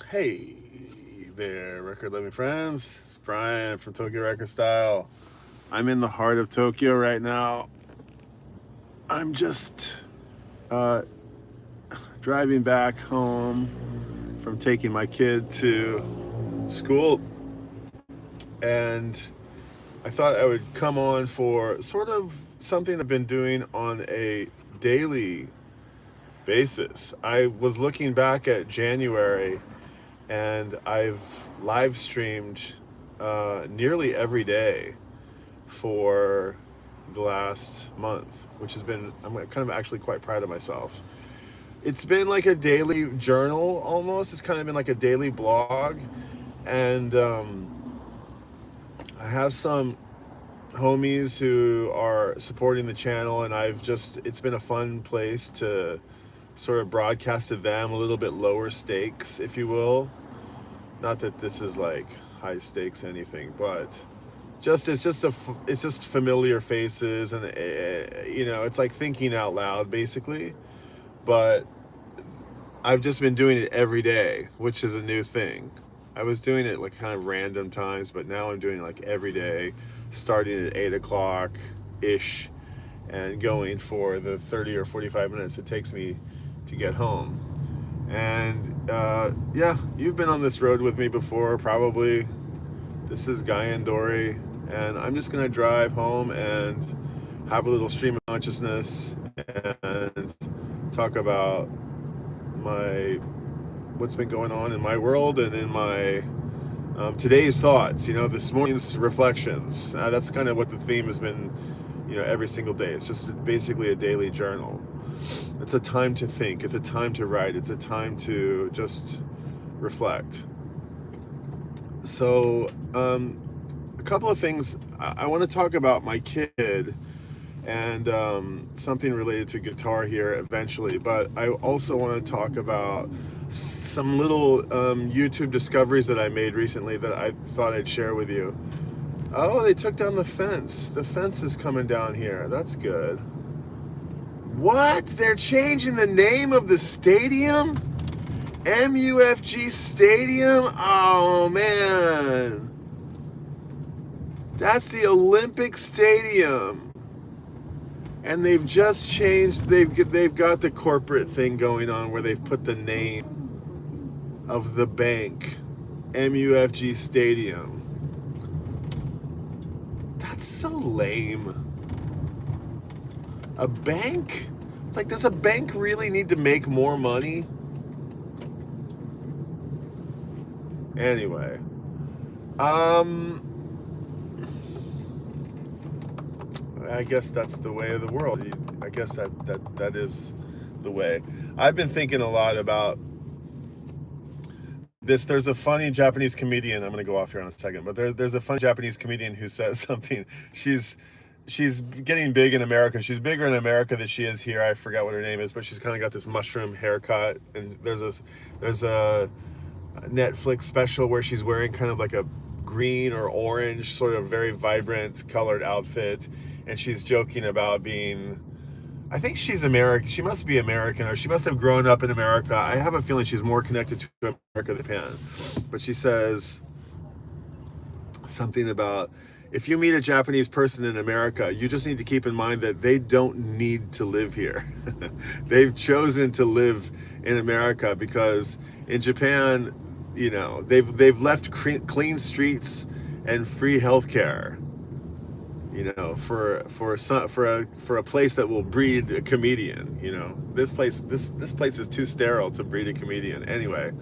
Hey there, record living friends. It's Brian from Tokyo Record Style. I'm in the heart of Tokyo right now. I'm just uh, driving back home from taking my kid to school, and I thought I would come on for sort of something I've been doing on a daily basis. I was looking back at January, and I've live streamed nearly every day for the last month, which has been, I'm kind of actually quite proud of myself. It's been like a daily journal almost. It's kind of been like a daily blog. And I have some homies who are supporting the channel, and it's been a fun place to sort of broadcast to them, a little bit lower stakes, if you will. Not that this is like high stakes anything, but it's just familiar faces, and it's like thinking out loud basically. But I've just been doing it every day, which is a new thing. I was doing it like kind of random times, but now I'm doing it like every day, starting at 8 o'clock ish, and going for the 30 or 45 minutes it takes me to get home. And yeah, you've been on this road with me before, probably. This is Guy and Dory, and I'm just gonna drive home and have a little stream of consciousness and talk about my what's been going on in my world and in my today's thoughts. This morning's reflections. That's kind of what the theme has been. Every single day. It's just basically a daily journal. It's a time to think. It's a time to write. It's a time to just reflect. So, a couple of things. I want to talk about my kid and something related to guitar here eventually, but I also want to talk about some little YouTube discoveries that I made recently that I thought I'd share with you. Oh, they took down the fence. The fence is coming down here. That's good. What? They're changing the name of the stadium? MUFG Stadium? Oh, man. That's the Olympic Stadium. And they've just changed, they've got the corporate thing going on where they've put the name of the bank, MUFG Stadium. That's so lame. A bank? It's like, does a bank really need to make more money? Anyway, I guess that's the way of the world. I guess that is the way. I've been thinking a lot about this. There's a funny Japanese comedian. I'm going to go off here in a second, but there's a funny Japanese comedian who says something. She's getting big in America. She's bigger in America than she is here. I forgot what her name is, but she's kind of got this mushroom haircut, and there's a Netflix special where she's wearing kind of like a green or orange, sort of very vibrant colored outfit, and she's joking about being, I think she's American. She must be American, or she must have grown up in America. I have a feeling she's more connected to America than Japan. But she says something about, if you meet a Japanese person in America, you just need to keep in mind that they don't need to live here. They've chosen to live in America because in Japan, they've left clean streets and free healthcare, for a place that will breed a comedian. This place is too sterile to breed a comedian. Anyway,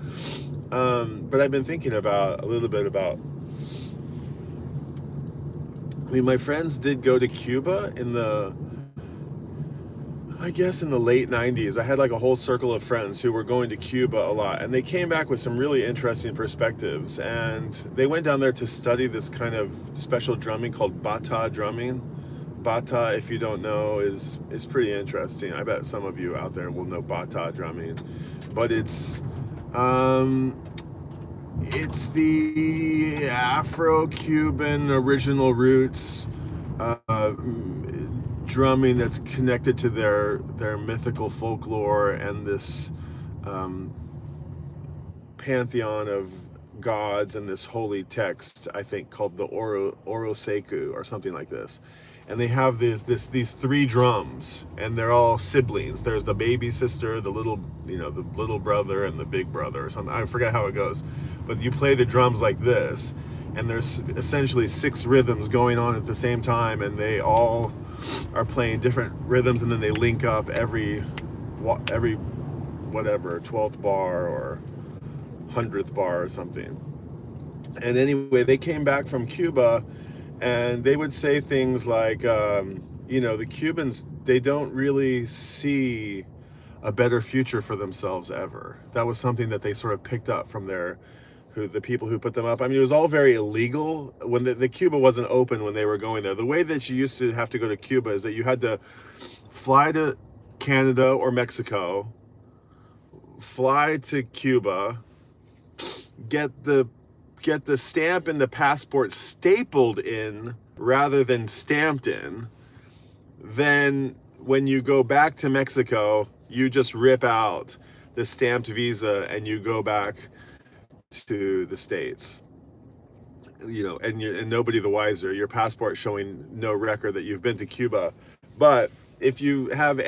but I've been thinking about a little bit about. I mean, my friends did go to Cuba in the late 90s. I had like a whole circle of friends who were going to Cuba a lot, and they came back with some really interesting perspectives. And they went down there to study this kind of special drumming called bata drumming. Bata, if you don't know, is pretty interesting. I bet some of you out there will know bata drumming, but it's the Afro-Cuban original roots drumming that's connected to their mythical folklore and this pantheon of gods and this holy text, I think, called the Oroseku or something like this. And they have these three drums, and they're all siblings. There's the baby sister, the little brother, and the big brother or something. I forget how it goes, but you play the drums like this, and there's essentially 6 rhythms going on at the same time, and they all are playing different rhythms, and then they link up every whatever 12th bar or 100th bar or something. And anyway, they came back from Cuba, and they would say things like, the Cubans, they don't really see a better future for themselves ever. That was something that they sort of picked up from the people who put them up. I mean, it was all very illegal when the Cuba wasn't open when they were going there. The way that you used to have to go to Cuba is that you had to fly to Canada or Mexico, fly to Cuba, get the stamp in the passport stapled in rather than stamped in. Then when you go back to Mexico, you just rip out the stamped visa and you go back to the States. And nobody the wiser. Your passport showing no record that you've been to Cuba. But if you have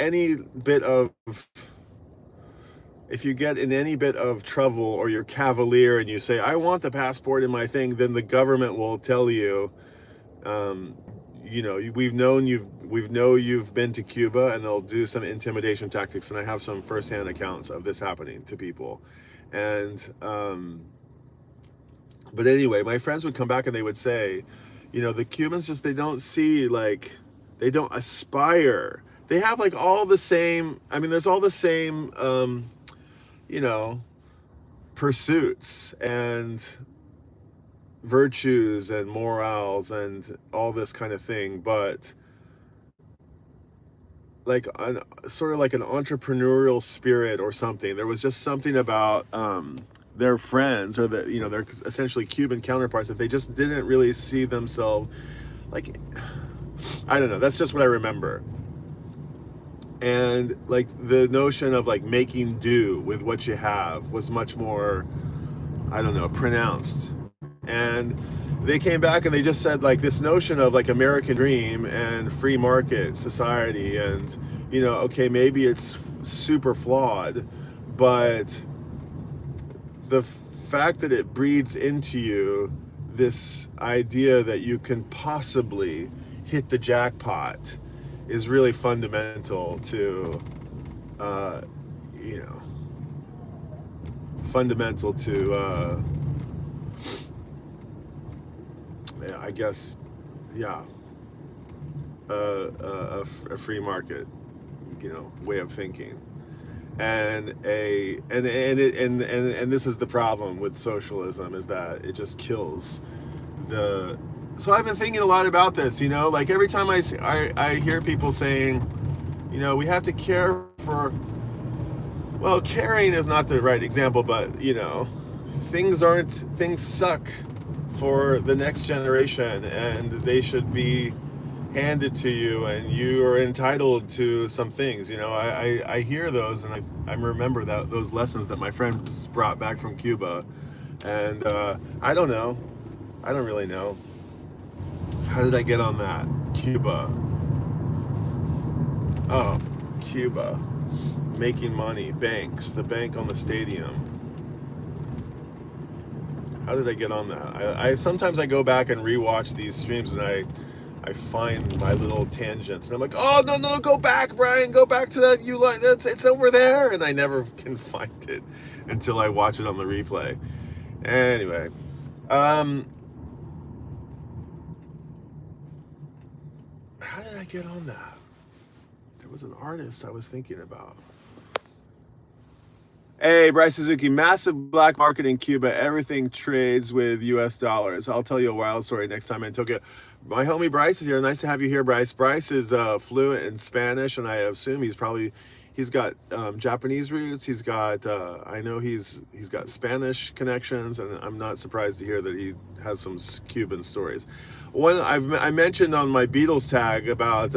if you get in any bit of trouble, or you're cavalier and you say, I want the passport in my thing, then the government will tell you, we know you've been to Cuba, and they'll do some intimidation tactics. And I have some firsthand accounts of this happening to people. And, but anyway, my friends would come back and they would say, the Cubans they don't see, they don't aspire. They have all the same, there's all the same, pursuits and virtues and morals and all this kind of thing, but sort of like an entrepreneurial spirit or something. There was just something about their friends, or their essentially Cuban counterparts, that they just didn't really see themselves I don't know. That's just what I remember. And the notion of making do with what you have was much more, I don't know, pronounced. And they came back and they just said this notion of American dream and free market society, and okay, maybe it's super flawed, but the fact that it breeds into you this idea that you can possibly hit the jackpot is really fundamental to, I guess, yeah, a free market, way of thinking. And this is the problem with socialism, is that it just kills the. So I've been thinking a lot about this, every time I hear people saying, we have to care for, well, caring is not the right example, but things suck for the next generation, and they should be handed to you, and you are entitled to some things. I hear those, and I remember those lessons that my friends brought back from Cuba, and I don't really know. How did I get on that? Cuba. Oh, Cuba. Making money. Banks. The bank on the stadium. How did I get on that? I sometimes I go back and rewatch these streams, and I find my little tangents, and I'm like, oh, no, go back, Brian, go back to that, it's over there, and I never can find it until I watch it on the replay. Anyway, how did I get on that? There was an artist I was thinking about. Hey, Bryce Suzuki, massive black market in Cuba. Everything trades with US dollars. I'll tell you a wild story next time in Tokyo. My homie Bryce is here. Nice to have you here, Bryce. Bryce is fluent in Spanish, and I assume he's got Japanese roots. He's got, I know he's got Spanish connections, and I'm not surprised to hear that he has some Cuban stories. I mentioned on my Beatles tag about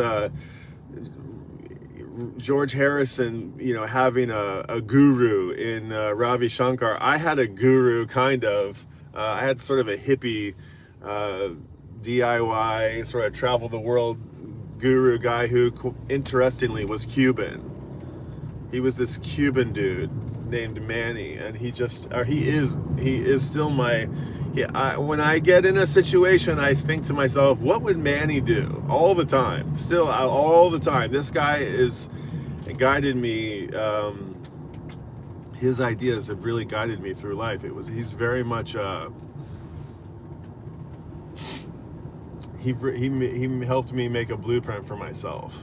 George Harrison, having a guru in Ravi Shankar. I had a guru, kind of. I had sort of a hippie DIY, sort of travel the world guru guy who, interestingly, was Cuban. He was this Cuban dude named Manny, and he is still my. When I get in a situation, I think to myself, what would Manny do? All the time, still all the time. This guy is guided me. His ideas have really guided me through life. He's very much. He helped me make a blueprint for myself,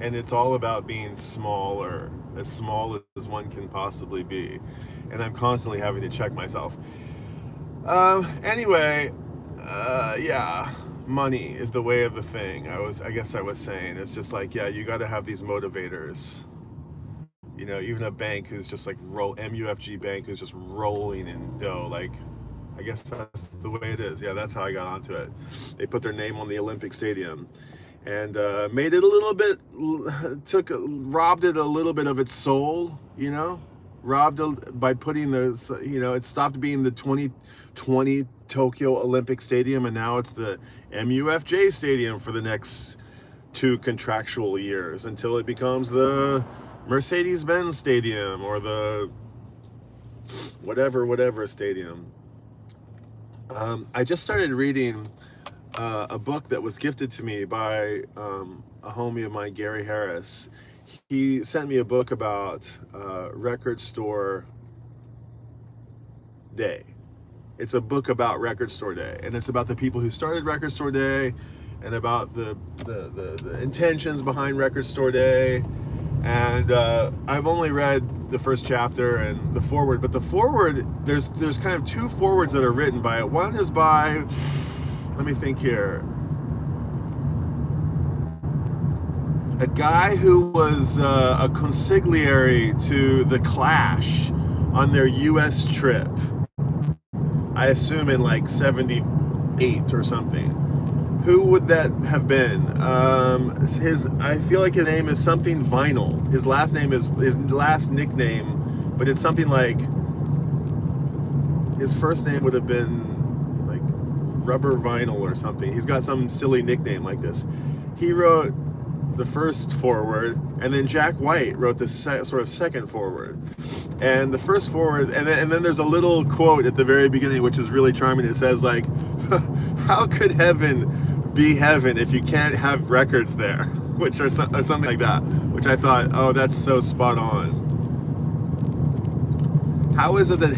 and it's all about being smaller, as small as one can possibly be, and I'm constantly having to check myself. Anyway, yeah, money is the way of the thing. I guess I was saying, it's just like, yeah, you got to have these motivators. Even a bank who's just like MUFG Bank who's just rolling in dough. Like, I guess that's the way it is. Yeah, that's how I got onto it. They put their name on the Olympic Stadium, and made it a little bit, robbed it a little bit of its soul. Robbed by putting it stopped being the 2020 Tokyo Olympic Stadium, and now it's the MUFJ Stadium for the next 2 contractual years, until it becomes the Mercedes-Benz Stadium, or the whatever stadium. I just started reading a book that was gifted to me by a homie of mine, Gary Harris. He sent me a book about Record Store Day. It's a book about Record Store Day, and it's about the people who started Record Store Day, and about the intentions behind Record Store Day. And I've only read the first chapter and the foreword, but the foreword, there's kind of 2 forewords that are written by it. One is by, let me think here, a guy who was a consigliere to The Clash on their U.S. trip. I assume in like 78 or something. Who would that have been? I feel like his name is something Vinyl. His last nickname, but it's something like, his first name would have been like Rubber Vinyl or something. He's got some silly nickname like this. He wrote the first foreword, and then Jack White wrote the sort of second foreword. And the first foreword, and then there's a little quote at the very beginning which is really charming. It says like, how could heaven be heaven if you can't have records there? Which or something like that, which I thought, oh, that's so spot on. How is it that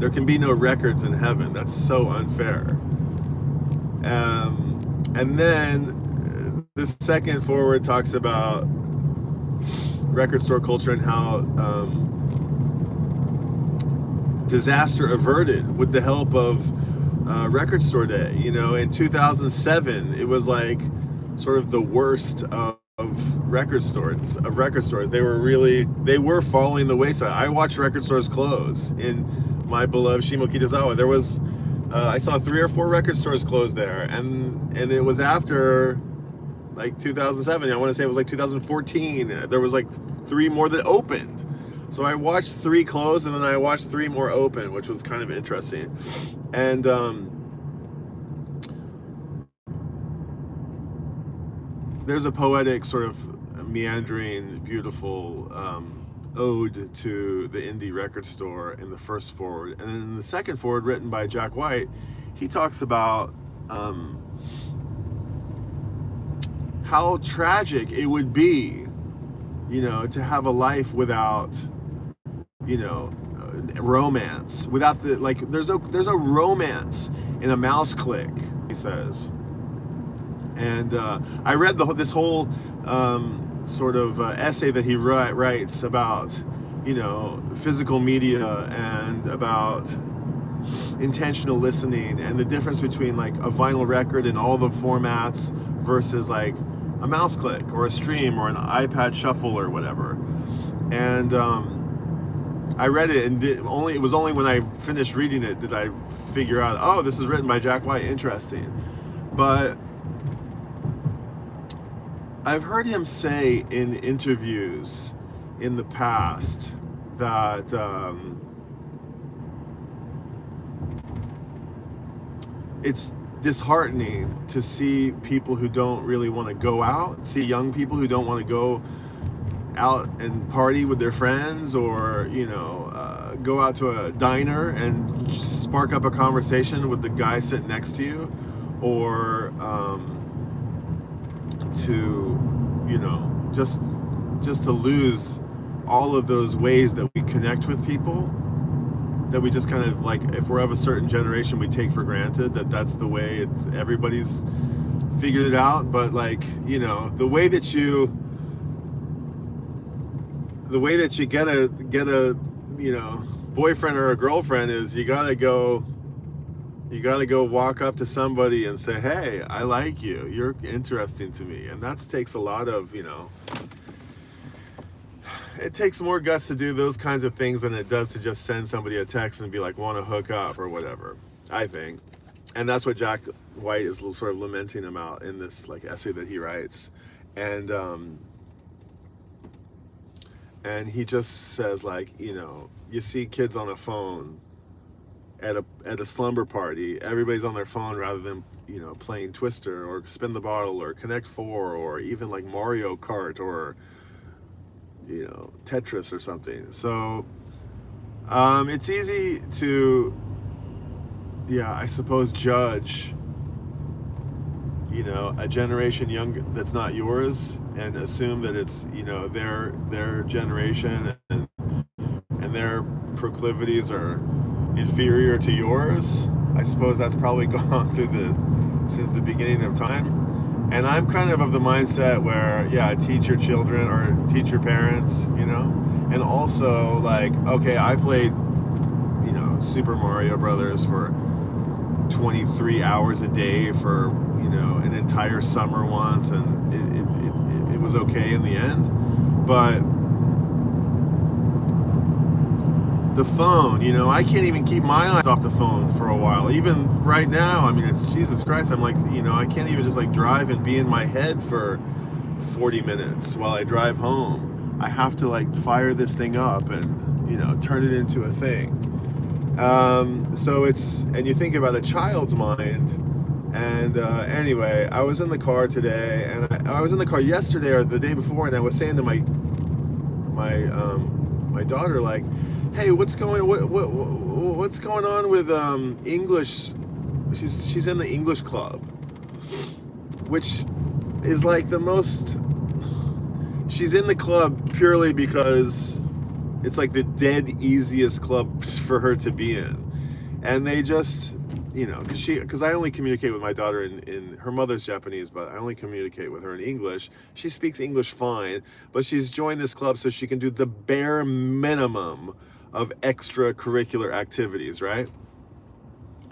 there can be no records in heaven? That's so unfair. And then the second forward talks about record store culture and how disaster averted with the help of Record Store Day. In 2007, it was like sort of the worst of record stores. They were following the wayside. I watched record stores close in my beloved Shimokitazawa. I saw 3 or 4 record stores close there, and it was after like 2007. I want to say it was like 2014. There was like 3 more that opened. So I watched 3 close, and then I watched 3 more open, which was kind of interesting. And there's a poetic, sort of meandering, beautiful ode to the indie record store in the first forward. And then in the second forward, written by Jack White, he talks about how tragic it would be, to have a life without, romance, without there's a romance in a mouse click, he says. And I read this whole sort of essay that he writes about, physical media and about intentional listening, and the difference between like a vinyl record and all the formats versus like a mouse click or a stream or an iPad shuffle or whatever. And I read it, and it was only when I finished reading it did I figure out, oh, this is written by Jack White. Interesting. But I've heard him say in interviews in the past that it's disheartening to see people who don't really want to go out, see young people who don't want to go out and party with their friends, or go out to a diner and spark up a conversation with the guy sitting next to you, or to just to lose all of those ways that we connect with people, that we just kind of, like, if we're of a certain generation, we take for granted that that's the way everybody's figured it out. But like, the way that you get a boyfriend or a girlfriend is you gotta go walk up to somebody and say, hey, I like you, you're interesting to me. And that takes a lot of, it takes more guts to do those kinds of things than it does to just send somebody a text and be like, want to hook up or whatever, I think. And that's what Jack White is sort of lamenting about in this like essay that he writes. And he just says, like, you see kids on a phone at a slumber party. Everybody's on their phone rather than playing Twister or Spin the Bottle or Connect Four or even like Mario Kart or Tetris or something. So it's easy to, I suppose, judge a generation younger that's not yours and assume that it's their generation and their proclivities are inferior to yours. I suppose that's probably gone through since the beginning of time. And I'm kind of the mindset where, teach your children or teach your parents, and also, like, okay, I played, Super Mario Brothers for 23 hours a day for, an entire summer once, and it was okay in the end. But the phone, I can't even keep my eyes off the phone for a while. Even right now, I mean, it's Jesus Christ. I'm like, I can't even just like drive and be in my head for 40 minutes while I drive home. I have to like fire this thing up and, turn it into a thing. So and you think about a child's mind. And anyway, I was in the car today, and I was in the car yesterday or the day before, and I was saying to my daughter, like, hey, what's going on with English? She's in the English club, which is like the most. She's in the club purely because it's like the dead easiest club for her to be in, and they just, because I only communicate with my daughter in her mother's Japanese, but I only communicate with her in English. She speaks English fine, but she's joined this club so she can do the bare minimum of extracurricular activities, right?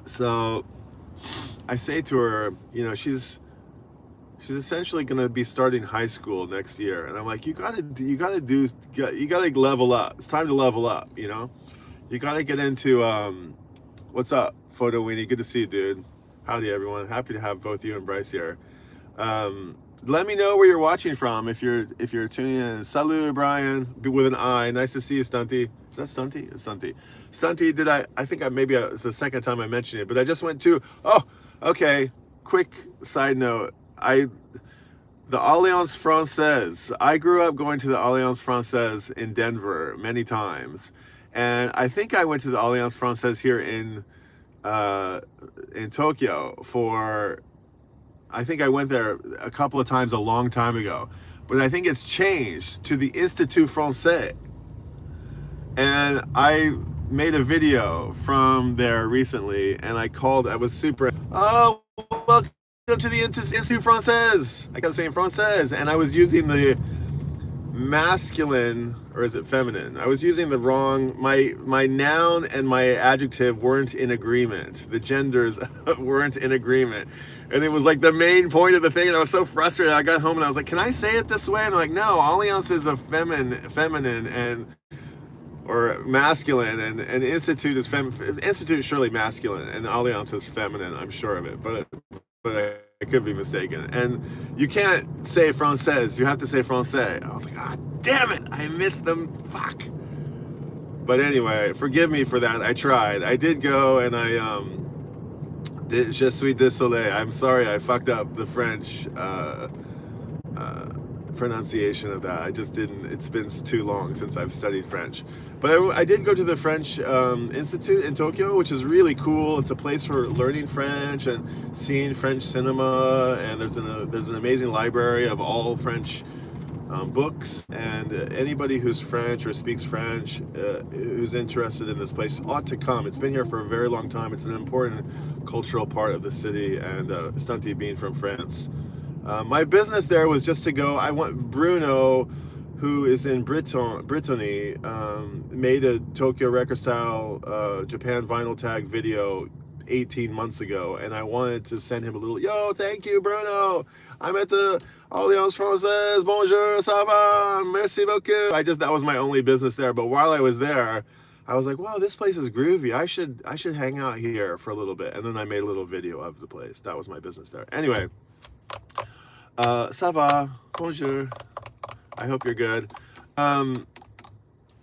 So I say to her, she's essentially going to be starting high school next year, and I'm like, you gotta level up. It's time to level up. You gotta get into what's up, Photo Weenie? Good to see you, dude. Howdy, everyone. Happy to have both you and Bryce here. Let me know where you're watching from if you're tuning in. Salut, Brian, with an I. Nice to see you, Stunty. Is that Stunty? It's Stunty. Stunty, I think it's the second time I mentioned it, but I just went to, okay, quick side note. The Alliance Francaise. I grew up going to the Alliance Francaise in Denver many times. And I think I went to the Alliance Francaise here in Tokyo I think I went there a couple of times a long time ago. But I think it's changed to the Institut Français. And I made a video from there recently, and I was super, welcome to the Institut Français. I kept saying Français, and I was using the masculine, or is it feminine? I was using the wrong, my noun and my adjective weren't in agreement. The genders weren't in agreement. And it was like the main point of the thing, and I was so frustrated. I got home and I was like, can I say it this way? And they're like, no, Alliance is a feminine or masculine, and Institute is Institute is surely masculine, and Alliance is feminine, I'm sure of it. But I could be mistaken. And you can't say française, you have to say français. I was like, ah, damn it, I missed them, fuck. But anyway, forgive me for that. I tried. I did go, and I did Je suis désolé. I'm sorry, I fucked up the French pronunciation of that. I just didn't. It's been too long since I've studied French. But I did go to the French Institute in Tokyo, which is really cool. It's a place for learning French and seeing French cinema. And there's an amazing library of all French books, and anybody who's French or speaks French who's interested in this place ought to come. It's been here for a very long time. It's an important cultural part of the city, and Stunty being from France. My business there was just to go. I want Bruno, who is in Brittany, made a Tokyo Record Style Japan vinyl tag video 18 months ago, and I wanted to send him a little, yo, thank you, Bruno. I'm at the Alliance Française, bonjour, ça va, merci beaucoup. That was my only business there, but while I was there, I was like, wow, this place is groovy. I should hang out here for a little bit. And then I made a little video of the place. That was my business there. Anyway, ça va, bonjour. I hope you're good.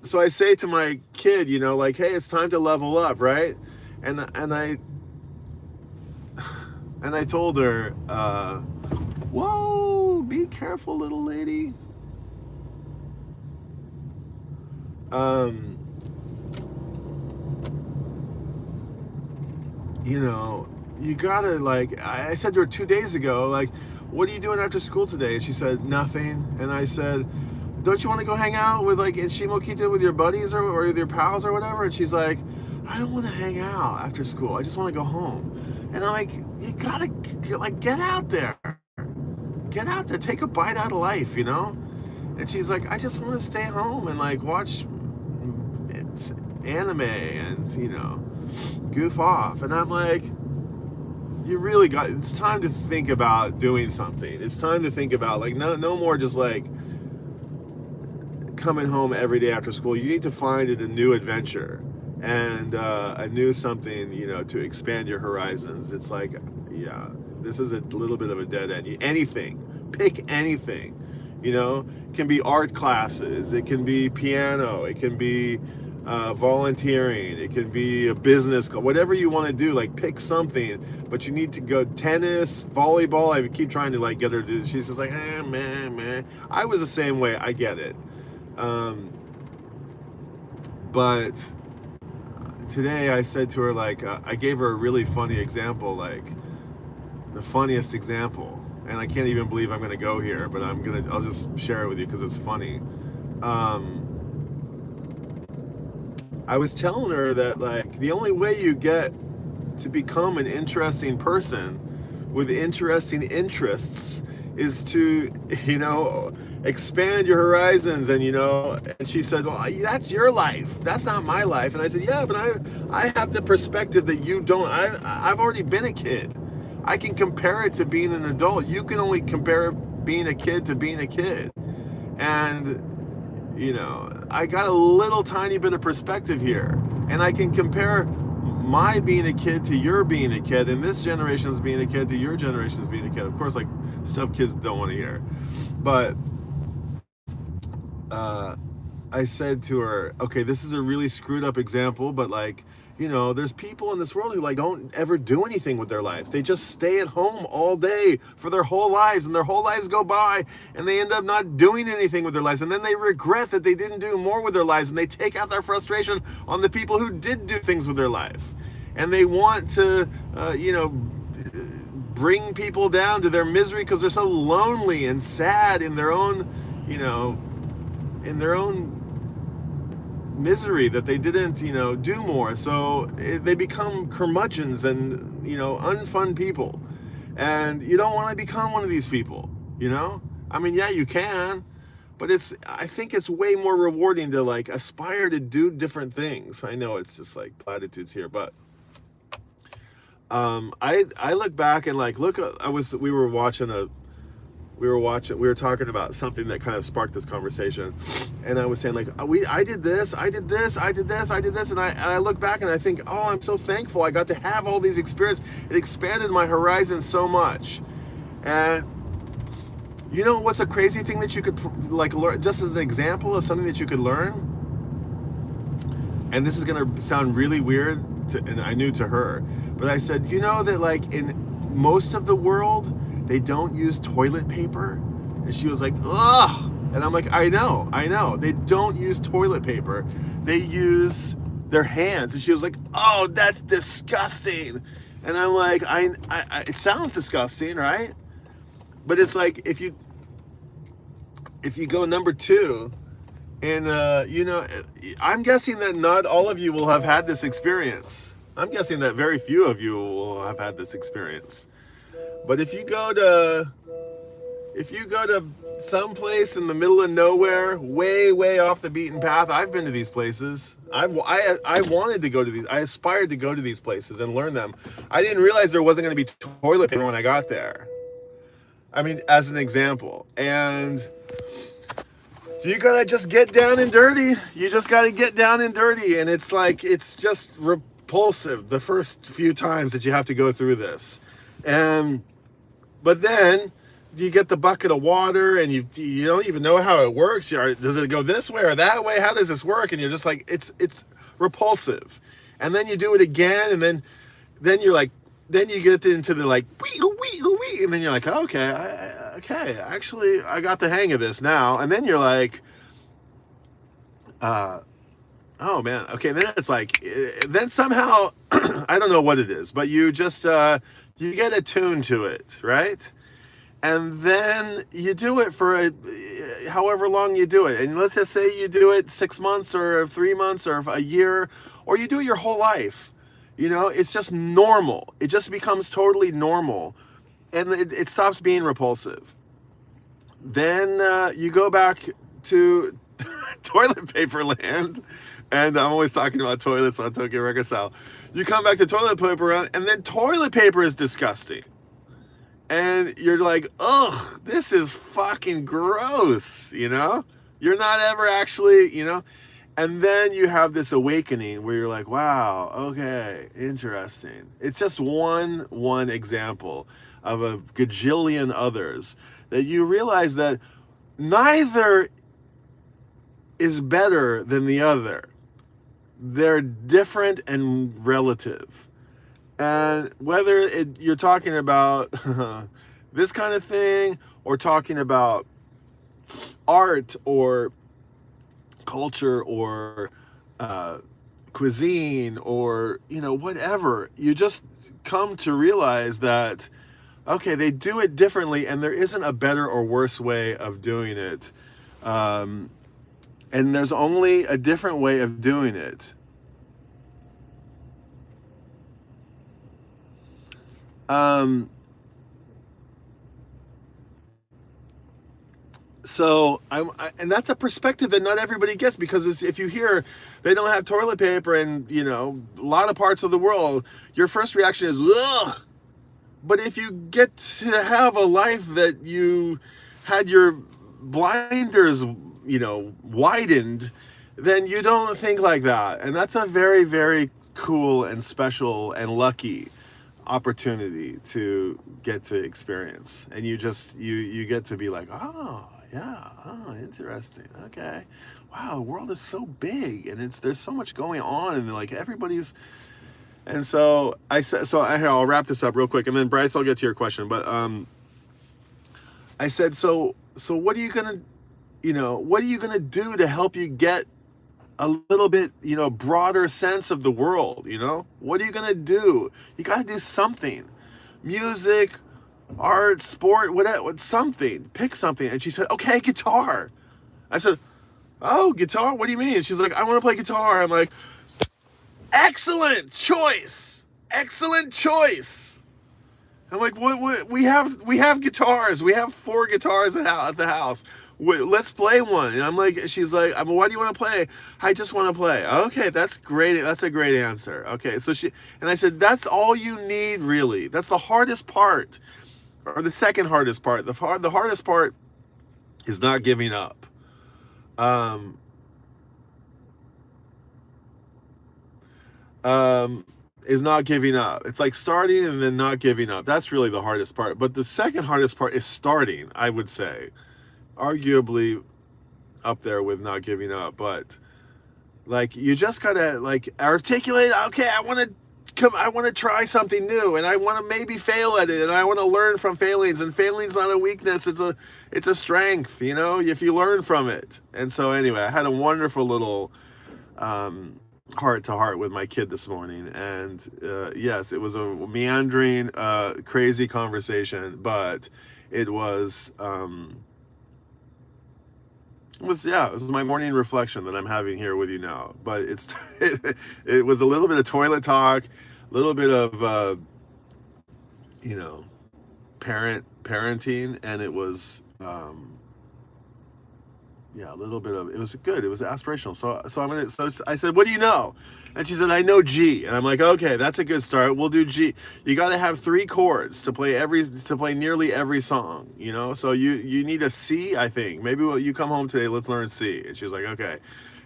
So I say to my kid, you know, like, hey, it's time to level up, right? And I told her, whoa, be careful, little lady. You know, you gotta, like, I said to her 2 days ago, like, what are you doing after school today? And she said, nothing. And I said, don't you want to go hang out with, like, in Shimokita with your buddies or with your pals or whatever? And she's like, I don't want to hang out after school. I just want to go home. And I'm like, you gotta, like, get out there. Get out there. Take a bite out of life, you know? And she's like, I just want to stay home and, like, watch anime and, you know, goof off. And I'm like, you really got, it's time to think about doing something. It's time to think about, like, no more just, like, coming home every day after school. You need to find it a new adventure and a new something, you know, to expand your horizons. It's like, yeah, this is a little bit of a dead end. Anything, pick anything, you know. It can be art classes, it can be piano, it can be volunteering, it can be a business, whatever you want to do. Like, pick something, but you need to go tennis, volleyball. I keep trying to, like, get her to, she's just like, man. I was the same way, I get it. But today I said to her, like, I gave her a really funny example, like the funniest example, and I can't even believe I'm gonna go here, but I'll just share it with you because it's funny. I was telling her that, like, the only way you get to become an interesting person with interesting interests is to, you know, expand your horizons. And, you know, and she said, well, that's your life, that's not my life. And I said, yeah, but I have the perspective that you don't. I've already been a kid. I can compare it to being an adult. You can only compare being a kid to being a kid. And, you know, I got a little tiny bit of perspective here, and I can compare my being a kid to your being a kid, and this generation's being a kid to your generation's being a kid. Of course, like, stuff kids don't want to hear. But I said to her, okay, this is a really screwed up example, but, like, you know, there's people in this world who, like, don't ever do anything with their lives. They just stay at home all day for their whole lives, and their whole lives go by, and they end up not doing anything with their lives, and then they regret that they didn't do more with their lives, and they take out their frustration on the people who did do things with their life. And they want to, you know, bring people down to their misery because they're so lonely and sad in their own, you know, in their own misery that they didn't, you know, do more. So they become curmudgeons and, you know, unfun people. And you don't want to become one of these people, you know? I mean, yeah, you can, but I think it's way more rewarding to, like, aspire to do different things. I know it's just like platitudes here, but I look back and, like, we were talking about something that kind of sparked this conversation, and I was saying, like, I did this, and I look back and I think, oh, I'm so thankful I got to have all these experiences. It expanded my horizon so much. And you know what's a crazy thing that you could like learn, just as an example of something that you could learn? And this is gonna sound really weird to, and I knew to her, but I said, you know that like in most of the world, they don't use toilet paper? And she was like, ugh. And I'm like, I know. They don't use toilet paper. They use their hands. And she was like, oh, that's disgusting. And I'm like, it sounds disgusting, right? But it's like if you go number two, and you know, I'm guessing that not all of you will have had this experience. I'm guessing that very few of you will have had this experience. But if you go to some place in the middle of nowhere, way off the beaten path, I've been to these places. I wanted to go to these. I aspired to go to these places and learn them. I didn't realize there wasn't going to be toilet paper when I got there. I mean, as an example. And you gotta just get down and dirty. You just gotta get down and dirty. And it's like, it's just repulsive the first few times that you have to go through this. But then you get the bucket of water and you don't even know how it works. Does it go this way or that way? How does this work? And you're just like, it's repulsive. And then you do it again, and then you're like, then you get into the like, wee, and then you're like, okay, actually, I got the hang of this now. And then you're like, oh man, okay. And then it's like, then somehow, I don't know what it is, but you just, you get attuned to it, right? And then you do it for however long you do it. And let's just say you do it 6 months or 3 months or a year, or you do it your whole life. You know, it's just normal. It just becomes totally normal, and it stops being repulsive. Then you go back to toilet paper land, and I'm always talking about toilets on Tokyo Reconcile. You come back to toilet paper land, and then toilet paper is disgusting. And you're like, ugh, this is fucking gross, you know? You're not ever actually, you know? And then you have this awakening where you're like, wow, okay, interesting. It's just one example of a gajillion others that you realize that neither is better than the other. They're different and relative. And whether you're talking about this kind of thing, or talking about art or culture or cuisine, or, you know, whatever, you just come to realize that, okay, they do it differently, and there isn't a better or worse way of doing it. And there's only a different way of doing it. So and that's a perspective that not everybody gets, because if you hear they don't have toilet paper in, you know, a lot of parts of the world, your first reaction is, ugh. But if you get to have a life that you had your blinders, you know, widened, then you don't think like that. And that's a very, very cool and special and lucky opportunity to get to experience. And you just, you get to be like, oh yeah, oh, interesting, okay, wow, the world is so big, and there's so much going on, and like everybody's. And so I'll wrap this up real quick, and then Bryce, I'll get to your question. But I said, so what are you gonna do to help you get a little bit, you know, broader sense of the world? You know, what are you gonna do? You gotta do something, music, art, sport, whatever, something. Pick something. And she said, okay, guitar. I said, oh, guitar? What do you mean? And she's like, I want to play guitar. I'm like, excellent choice. I'm like, what? We have guitars. We have 4 guitars at the house. Let's play one. And I'm like, she's like, why do you want to play? I just want to play. Okay, that's great. That's a great answer. Okay, and I said, that's all you need, really. That's the hardest part, or the second hardest part. The hardest part is not giving up. is not giving up. It's like starting and then not giving up. That's really the hardest part. But the second hardest part is starting, I would say. Arguably up there with not giving up, but like you just gotta like articulate, okay, I want to try something new, and I want to maybe fail at it, and I want to learn from failings, and failing's not a weakness, it's a strength, you know, if you learn from it. And so anyway, I had a wonderful little heart to heart with my kid this morning, and yes, it was a meandering crazy conversation, but it was it was my morning reflection that I'm having here with you now. But it was a little bit of toilet talk, a little bit of you know, parenting, and it was yeah, a little bit of, it was good. It was aspirational. So I said, what do you know? And she said, I know G. And I'm like, okay, that's a good start. We'll do G. You got to have 3 chords to play nearly every song, you know? So you need a C, I think. Maybe you come home today, let's learn C. And she's like, okay.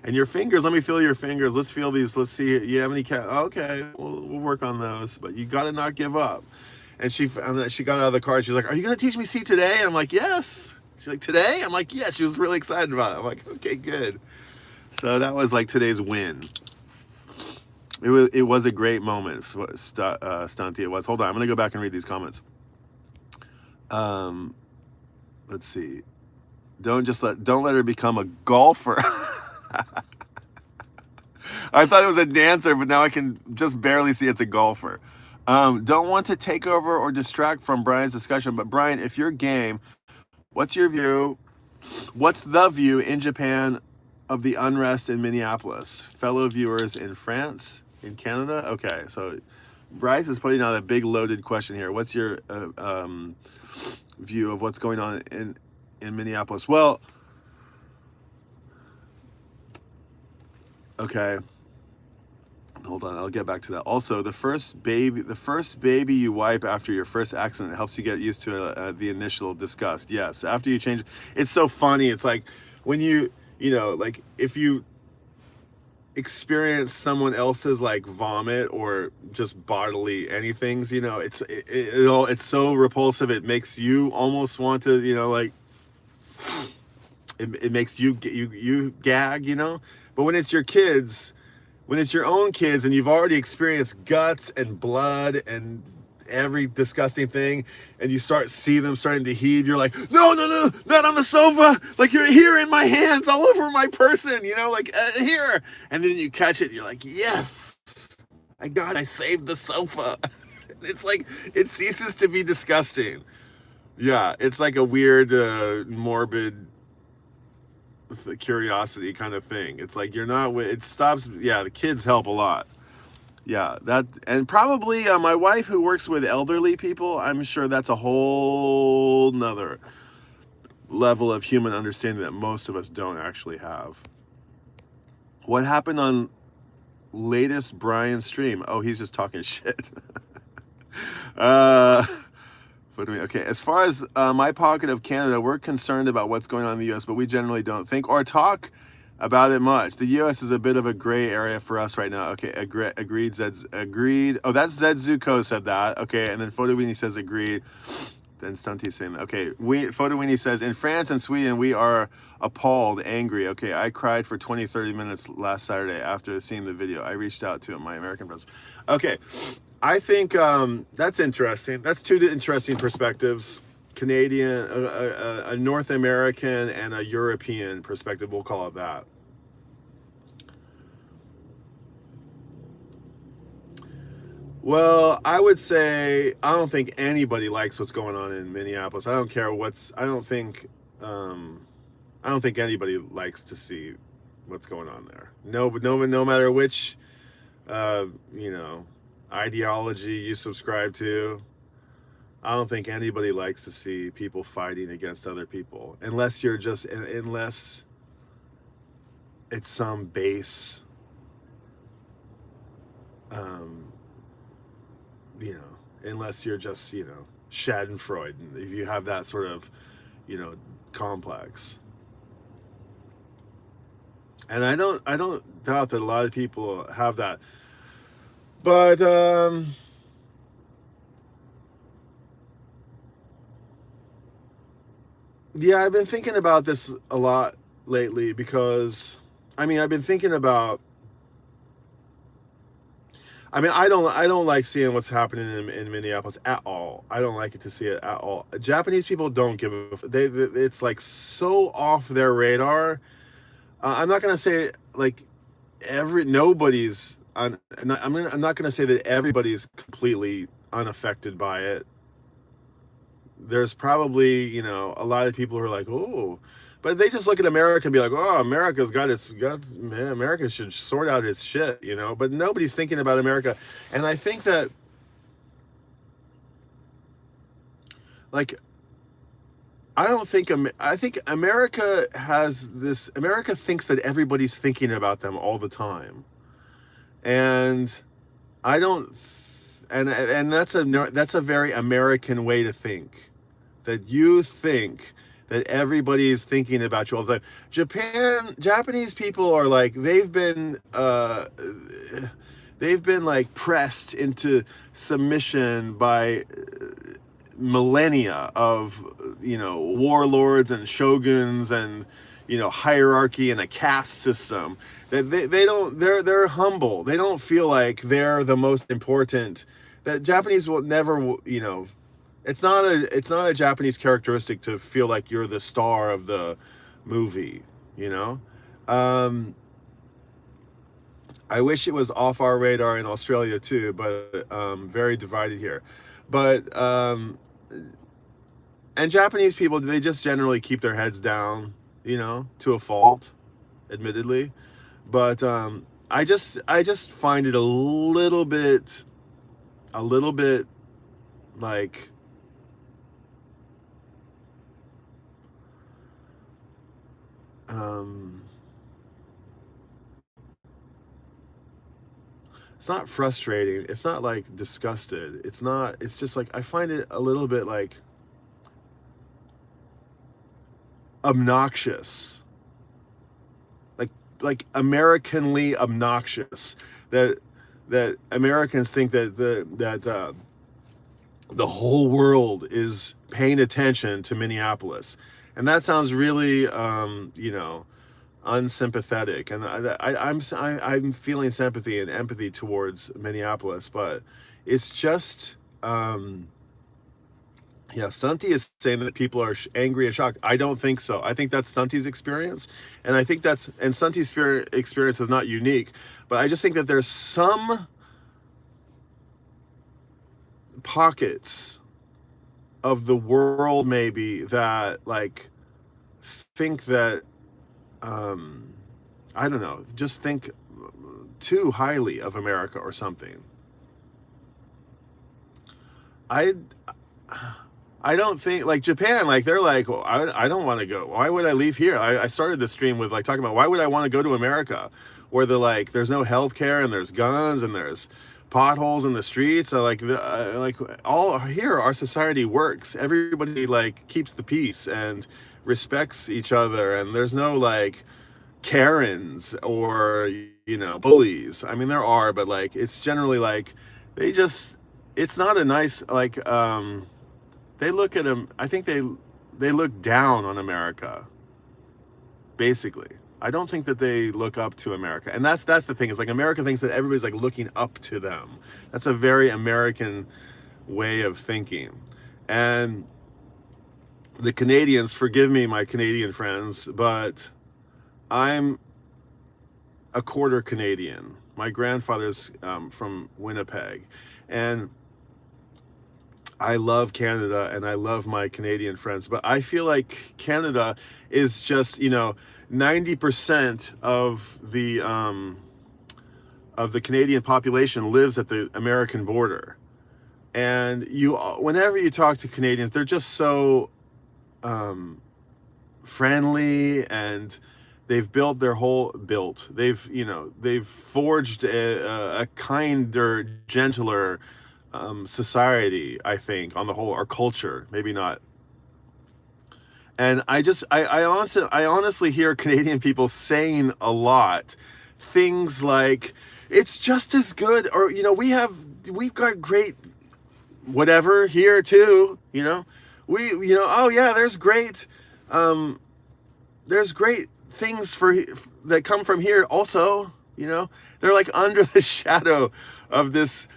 And your fingers, let me feel your fingers. Let's feel these. Let's see. You have any okay, we'll work on those. But you got to not give up. And she got out of the car. She's like, are you going to teach me C today? And I'm like, yes. She's like, today? I'm like, yeah. She was really excited about it. I'm like, okay, good. So that was like today's win. It was a great moment for Stunty. It was. Hold on, I'm gonna go back and read these comments. Let's see. Don't let her become a golfer. I thought it was a dancer, but now I can just barely see it's a golfer. Don't want to take over or distract from Brian's discussion, but Brian, if you're game, what's your view? What's the view in Japan of the unrest in Minneapolis? Fellow viewers in France, in Canada? Okay, so Bryce is putting out a big loaded question here. What's your view of what's going on in Minneapolis? Well, okay. Hold on, I'll get back to that. Also, the first baby you wipe after your first accident helps you get used to the initial disgust. Yes, after you change, it's so funny. It's like when you know, like if you experience someone else's like vomit or just bodily anythings, you know, it's so repulsive. It makes you almost want to, you know, like it makes you gag, you know. But when it's your kids. When it's your own kids and you've already experienced guts and blood and every disgusting thing, and you see them starting to heave, you're like, no, not on the sofa. Like, you're here in my hands, all over my person, you know, like, here. And then you catch it, and you're like, yes, I saved the sofa. It's like, it ceases to be disgusting. Yeah, it's like a weird, morbid curiosity kind of thing. It's like it stops. Yeah, the kids help a lot. Yeah, that, and probably my wife who works with elderly people, I'm sure that's a whole nother level of human understanding that most of us don't actually have. What happened on latest Brian stream? Oh, he's just talking shit. Okay, as far as my pocket of Canada, we're concerned about what's going on in the U.S., but we generally don't think or talk about it much. The U.S. is a bit of a gray area for us right now. Okay, agreed. Agreed. Oh, that's Zed Zuko said that. Okay, and then Photowini says agreed. Then Stunty's saying that. Okay, Photowini says, in France and Sweden, we are appalled, angry. Okay, I cried for 20, 30 minutes last Saturday after seeing the video. I reached out to my American friends. Okay. I think that's interesting. That's 2 interesting perspectives. Canadian, a North American, and a European perspective. We'll call it that. Well, I would say I don't think anybody likes what's going on in Minneapolis. I don't care I don't think anybody likes to see what's going on there. No matter which, you know, ideology you subscribe to, I don't think anybody likes to see people fighting against other people, unless it's some base, you know, unless you're just, you know, Schadenfreude, if you have that sort of, you know, complex. And I don't doubt that a lot of people have that. But yeah, I've been thinking about this a lot lately because, I mean, I've been thinking about. I mean, I don't like seeing what's happening in Minneapolis at all. I don't like it to see it at all. Japanese people don't give a it's like so off their radar. I'm not gonna say like nobody's on. I'm not gonna say that everybody's completely unaffected by it. There's probably, a lot of people who are like, oh, but they just look at America and be like, oh, man, America should sort out its shit. But nobody's thinking about America. And I think that, like, I think America thinks that everybody's thinking about them all the time. And I don't, and that's a very American way to think, that you think that everybody's thinking about you all the time. Japanese people are like, they've been like pressed into submission by millennia of warlords and shoguns and hierarchy and a caste system, that they don't they're humble. They don't feel like they're the most important. That Japanese will never, it's not a Japanese characteristic to feel like you're the star of the movie, you know. um I wish it was off our radar in Australia too, but very divided here. But and Japanese people, they just generally keep their heads down, to a fault, admittedly. But I just find it a little bit like, um it's not frustrating. It's not like disgusted. It's just like I find it a little bit like obnoxious, like Americanly obnoxious, that Americans think that the whole world is paying attention to Minneapolis, and that sounds really unsympathetic. And I'm feeling sympathy and empathy towards Minneapolis, but it's just. Yeah, Stunty is saying that people are angry and shocked. I don't think so. I think that's Stunty's experience, and I think Stunty's experience is not unique. But I just think that there's some pockets of the world maybe that like think that, um, I don't know, just think too highly of America or something. I I don't think, like, Japan, like, they're like, well, I don't want to go. Why would I leave here? I started this stream with like talking about why would I want to go to America, where there's no health care and there's guns and there's potholes in the streets. Like all here, our society works. Everybody like keeps the peace and respects each other, and there's no like Karens or bullies. I mean, there are, but like it's generally like they just it's not a nice like they look at them. I think they look down on America, basically. I don't think that they look up to America, and that's the thing. Is like America thinks that everybody's like looking up to them. That's a very American way of thinking. And the Canadians, forgive me, my Canadian friends, but I'm a quarter Canadian. My grandfather's from Winnipeg, and I love Canada and I love my Canadian friends, but I feel like Canada is just, 90% of the Canadian population lives at the American border. And whenever you talk to Canadians, they're just so friendly, and they've forged a kinder, gentler society, I think, on the whole, our culture, maybe not. And I honestly hear Canadian people saying a lot things like, it's just as good. Or we've got great whatever here too. Oh yeah, there's great things that come from here also. They're like under the shadow of this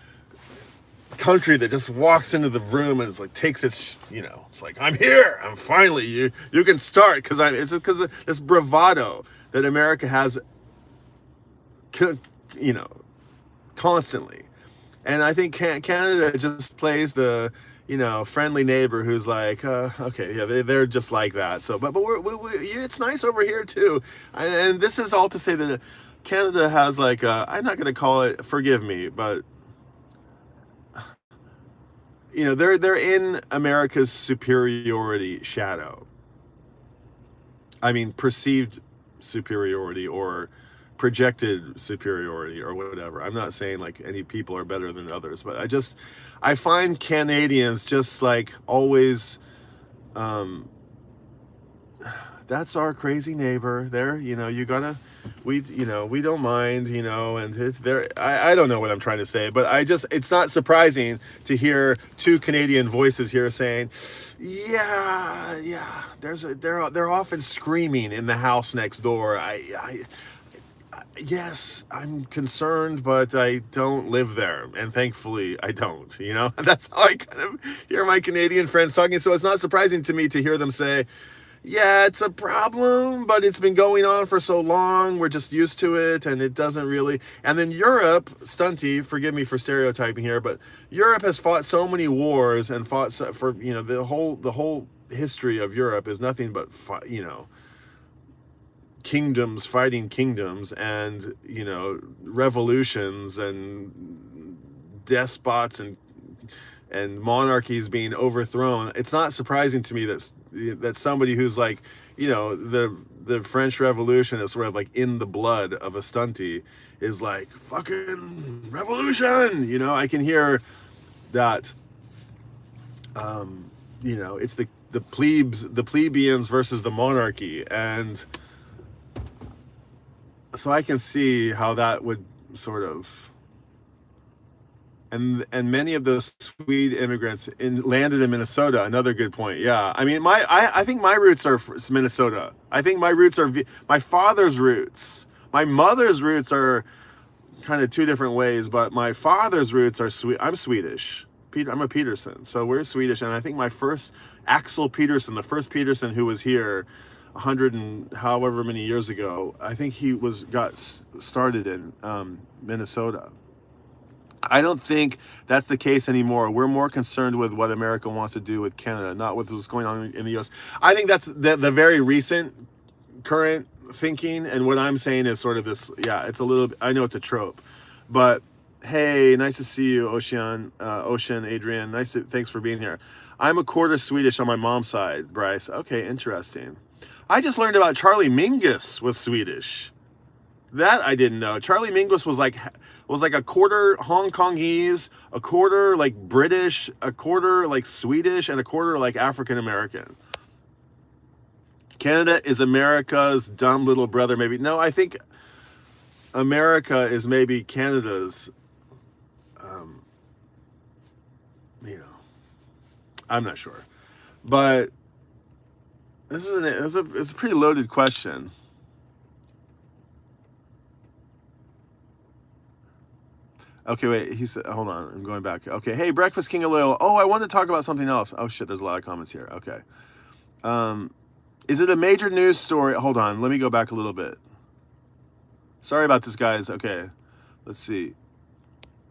country that just walks into the room and it's like takes it's like, I'm here, I'm finally, you can start, it's because of this bravado that America has, constantly. And I think Canada just plays the friendly neighbor who's like, okay, yeah, they're just like that. So but it's nice over here too. And this is all to say that Canada has like I'm not going to call it, forgive me, but they're in America's superiority shadow. I mean, perceived superiority or projected superiority or whatever. I'm not saying like any people are better than others, but I find Canadians just like always, that's our crazy neighbor there. We don't mind, and I don't know what I'm trying to say, but it's not surprising to hear two Canadian voices here saying, yeah, they're often screaming in the house next door. Yes, I'm concerned, but I don't live there, and thankfully I don't, That's how I kind of hear my Canadian friends talking, so it's not surprising to me to hear them say, yeah, it's a problem, but it's been going on for so long, we're just used to it, and it doesn't really... And then Europe, Stunty, forgive me for stereotyping here, but Europe has fought so many wars and fought for, the whole history of Europe is nothing but, kingdoms fighting kingdoms, and revolutions and despots and monarchies being overthrown. It's not surprising to me that somebody who's like, the French Revolution is sort of like in the blood of a Stunty is like, fucking revolution. I can hear that. It's the plebeians versus the monarchy, and so I can see how that would sort of... And many of those Swede immigrants landed in Minnesota. Another good point. Yeah, I mean, I think my roots are Minnesota. I think my roots are my father's roots. My mother's roots are kind of two different ways, but my father's roots are I'm Swedish. I'm a Peterson, so we're Swedish. And I think my first Axel Peterson, the first Peterson who was here 100 and however many years ago, I think he got started in Minnesota. I don't think that's the case anymore. We're more concerned with what America wants to do with Canada, not with what's going on in the U.S. I think that's the very recent current thinking, and what I'm saying is sort of this, it's a little, I know it's a trope, but hey, nice to see you, Ocean, Adrian, thanks for being here. I'm a quarter Swedish on my mom's side, Bryce. Okay, interesting. I just learned about Charlie Mingus was Swedish. That I didn't know. Charlie Mingus was like a quarter Hong Kongese, a quarter like British, a quarter like Swedish, and a quarter like African American. Canada is America's dumb little brother, maybe. No, I think America is maybe Canada's, I'm not sure. But it's a pretty loaded question. Okay, wait, he said, hold on, I'm going back. Okay, hey, Breakfast King of Loyal. Oh, I want to talk about something else. Oh, shit, there's a lot of comments here. Okay. Is it a major news story? Hold on, let me go back a little bit. Sorry about this, guys. Okay, let's see.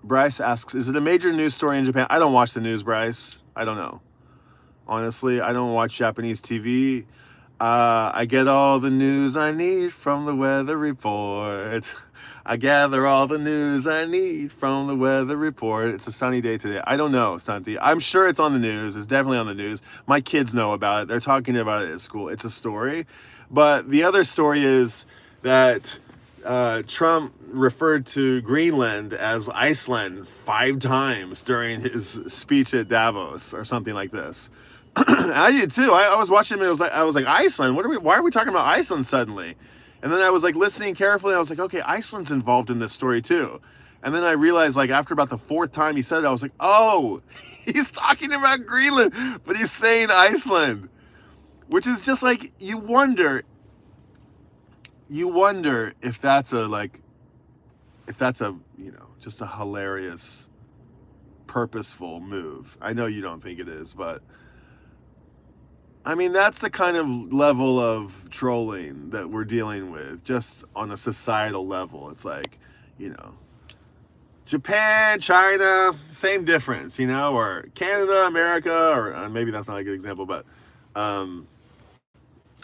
Bryce asks, is it a major news story in Japan? I don't watch the news, Bryce. I don't know. Honestly, I don't watch Japanese TV. I get all the news I need from the weather report. I gather all the news I need from the weather report. It's a sunny day today. I don't know, Santi. I'm sure it's on the news. It's definitely on the news. My kids know about it. They're talking about it at school. It's a story. But the other story is that Trump referred to Greenland as Iceland 5 times during his speech at Davos or something like this. I did too. I was watching him and I was like, Iceland? Why are we talking about Iceland suddenly? And then I was like listening carefully. I was like, okay, Iceland's involved in this story too. And then I realized, like, after about the fourth time he said it, I was like, oh, he's talking about Greenland, but he's saying Iceland, which is just like, you wonder if that's a, just a hilarious, purposeful move. I know you don't think it is, but I mean, that's the kind of level of trolling that we're dealing with, just on a societal level. It's like, Japan, China, same difference, or Canada, America, or maybe that's not a good example, but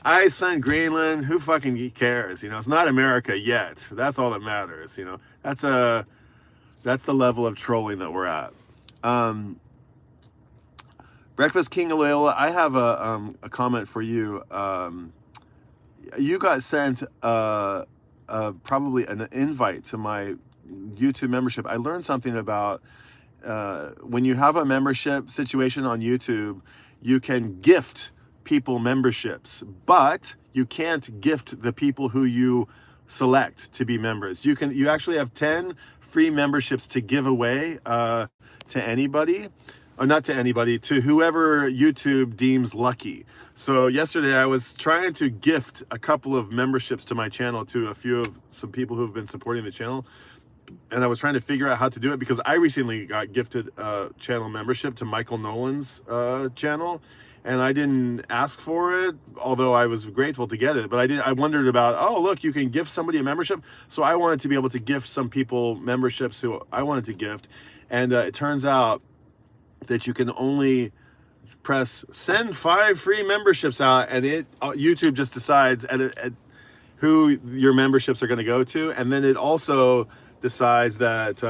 Iceland, Greenland, who fucking cares? It's not America yet. That's all that matters. That's the level of trolling that we're at. Breakfast King of Loyola, I have a comment for you. You got sent probably an invite to my YouTube membership. I learned something about when you have a membership situation on YouTube, you can gift people memberships, but you can't gift the people who you select to be members. You actually have 10 free memberships to give away to anybody, or not to anybody, to whoever YouTube deems lucky. So yesterday I was trying to gift a couple of memberships to my channel to some people who have been supporting the channel. And I was trying to figure out how to do it because I recently got gifted a channel membership to Michael Nolan's channel, and I didn't ask for it, although I was grateful to get it. But I wondered about, oh, look, you can gift somebody a membership. So I wanted to be able to gift some people memberships who I wanted to gift. And it turns out that you can only press send 5 free memberships out, and YouTube just decides at who your memberships are going to go to. And then it also decides that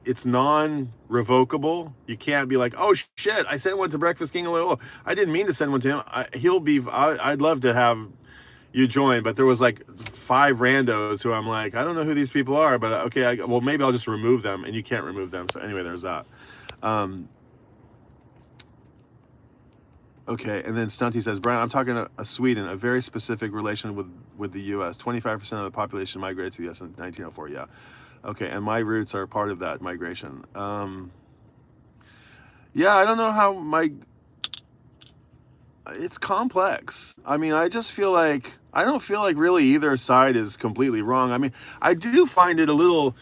it's non-revocable. You can't be like, oh shit, I sent one to Breakfast King of Loyola. I didn't mean to send one to him. I'd love to have you join, but there was like 5 randos who I'm like, I don't know who these people are, but okay, well, maybe I'll just remove them, and you can't remove them. So anyway, there's that. Okay, and then Stunty says, Brian, I'm talking a Sweden, a very specific relation with the U.S. 25% of the population migrated to the U.S. in 1904, yeah. Okay, and my roots are part of that migration. Yeah, I don't know how it's complex. I mean, I don't feel like really either side is completely wrong. I mean, I do find it a little,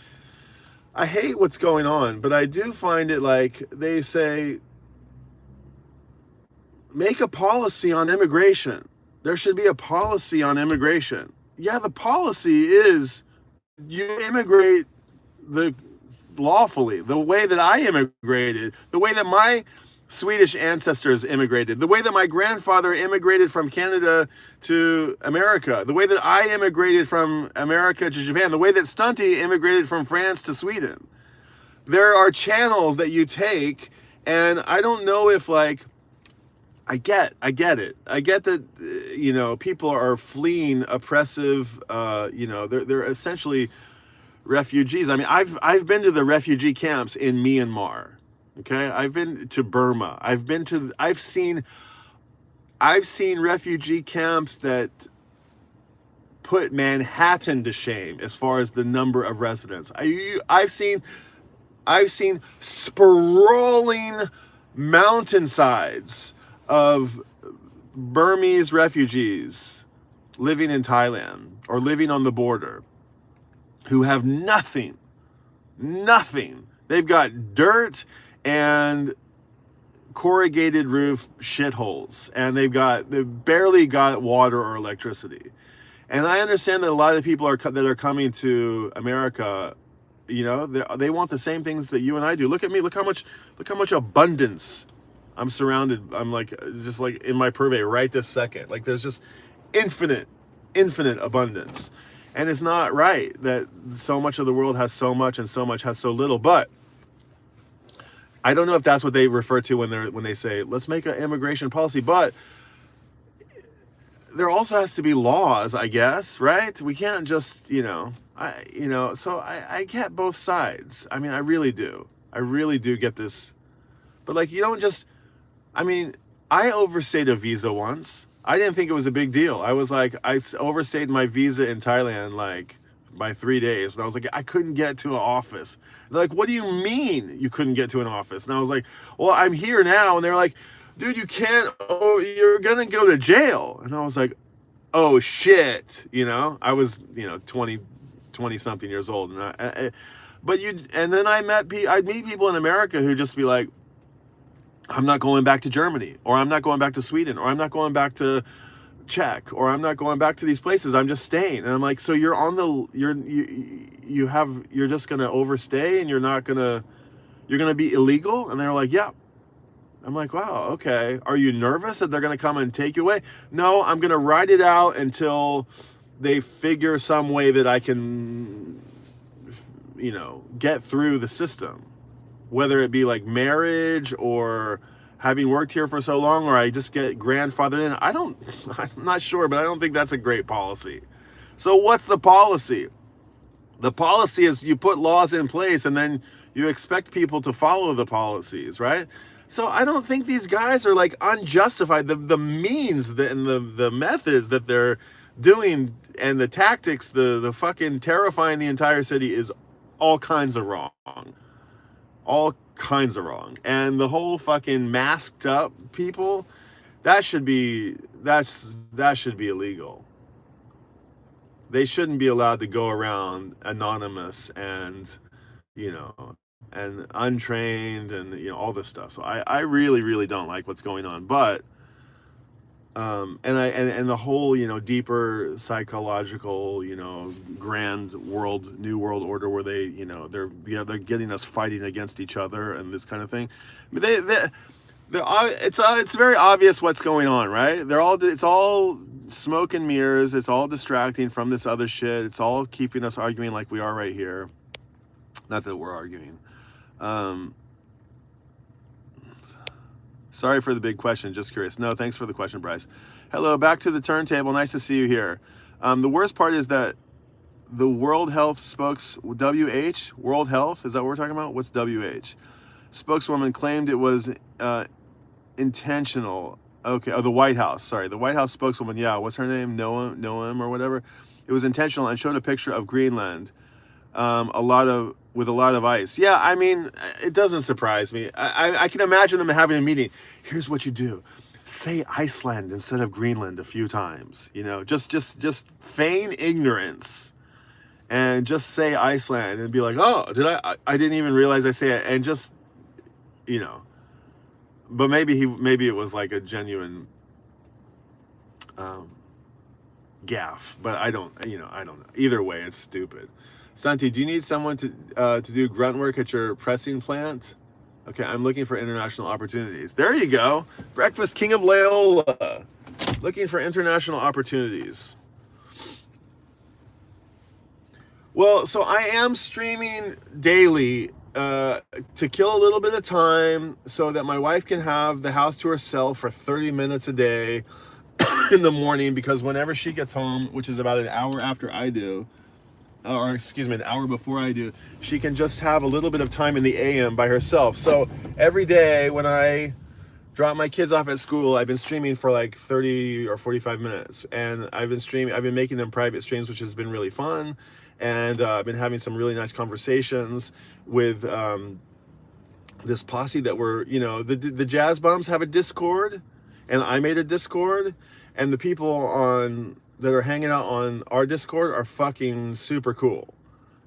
I hate what's going on, but I do find it like they say, make a policy on immigration. There should be a policy on immigration. Yeah, the policy is you immigrate lawfully, the way that I immigrated, the way that my Swedish ancestors immigrated, the way that my grandfather immigrated from Canada to America, the way that I immigrated from America to Japan, the way that Stunty immigrated from France to Sweden. There are channels that you take, and I don't know if I get it. I get that, people are fleeing oppressive, they're essentially refugees. I mean, I've been to the refugee camps in Myanmar. Okay. I've been to Burma. I've seen refugee camps that put Manhattan to shame as far as the number of residents. I've seen sprawling mountainsides of Burmese refugees living in Thailand or living on the border who have nothing. They've got dirt and corrugated roof shitholes, and they've barely got water or electricity. And I understand that a lot of the people that are coming to America, they want the same things that you and I do. Look at me. Look how much abundance I'm surrounded. I'm just in my purvey right this second. Like there's just infinite abundance. And it's not right that so much of the world has so much and so much has so little. But I don't know if that's what they refer to when they say, let's make an immigration policy. But there also has to be laws, I guess, right? We can't just, so I get both sides. I mean, I really do get this. But you don't just, I mean, I overstayed a visa once. I didn't think it was a big deal. I was like, I overstayed my visa in Thailand like by 3 days, and I was like, I couldn't get to an office. They're like, what do you mean you couldn't get to an office? And I was like, well, I'm here now. And they're like, dude, you can't. Oh, you're gonna go to jail. And I was like, oh shit. I was 20 something years old, and and then I'd meet people in America who just be like, I'm not going back to Germany, or I'm not going back to Sweden, or I'm not going back to Czech, or I'm not going back to these places. I'm just staying. And I'm like, so you're on the you're just gonna overstay, and you're gonna be illegal? And they're like, yeah. I'm like, wow, okay. Are you nervous that they're gonna come and take you away? No, I'm gonna ride it out until they figure some way that I can, get through the system, whether it be like marriage or having worked here for so long, or I just get grandfathered in. I'm not sure, but I don't think that's a great policy. So what's the policy? The policy is you put laws in place and then you expect people to follow the policies, right? So I don't think these guys are like unjustified. The means and the methods that they're doing and the tactics, the fucking terrifying the entire city is all kinds of wrong. All kinds of wrong. And the whole fucking masked up people, that should be illegal. They shouldn't be allowed to go around anonymous and and untrained and all this stuff. So I really, really don't like what's going on. But and the whole deeper psychological grand new world order where they're getting us fighting against each other and this kind of thing. It's very obvious what's going on, right? It's all smoke and mirrors. It's all distracting from this other shit. It's all keeping us arguing like we are right here. Not that we're arguing. Sorry for the big question. Just curious. No, thanks for the question, Bryce. Hello, back to the turntable. Nice to see you here. The worst part is that the World Health World Health, is that what we're talking about? What's WH? Spokeswoman claimed it was intentional. Okay, the White House. Sorry, the White House spokeswoman. Yeah, what's her name? Noam or whatever. It was intentional and showed a picture of Greenland. With a lot of ice. Yeah, I mean, it doesn't surprise me. I can imagine them having a meeting. Here's what you do: say Iceland instead of Greenland a few times. Just feign ignorance, and just say Iceland and be like, oh, did I didn't even realize I say it, and just But maybe it was like a genuine gaffe. But I don't know. Either way, it's stupid. Santi, do you need someone to do grunt work at your pressing plant? Okay, I'm looking for international opportunities. There you go. Breakfast King of Loyola. Looking for international opportunities. Well, so I am streaming daily to kill a little bit of time so that my wife can have the house to herself for 30 minutes a day in the morning, because whenever she gets home, which is about an hour after I do, or excuse me, an hour before I do, she can just have a little bit of time in the AM by herself. So every day when I drop my kids off at school, I've been streaming for like 30 or 45 minutes. And I've been making them private streams, which has been really fun. And I've been having some really nice conversations with this posse that we're, the Jazz Bums have a Discord, and I made a Discord, and the people that are hanging out on our Discord are fucking super cool.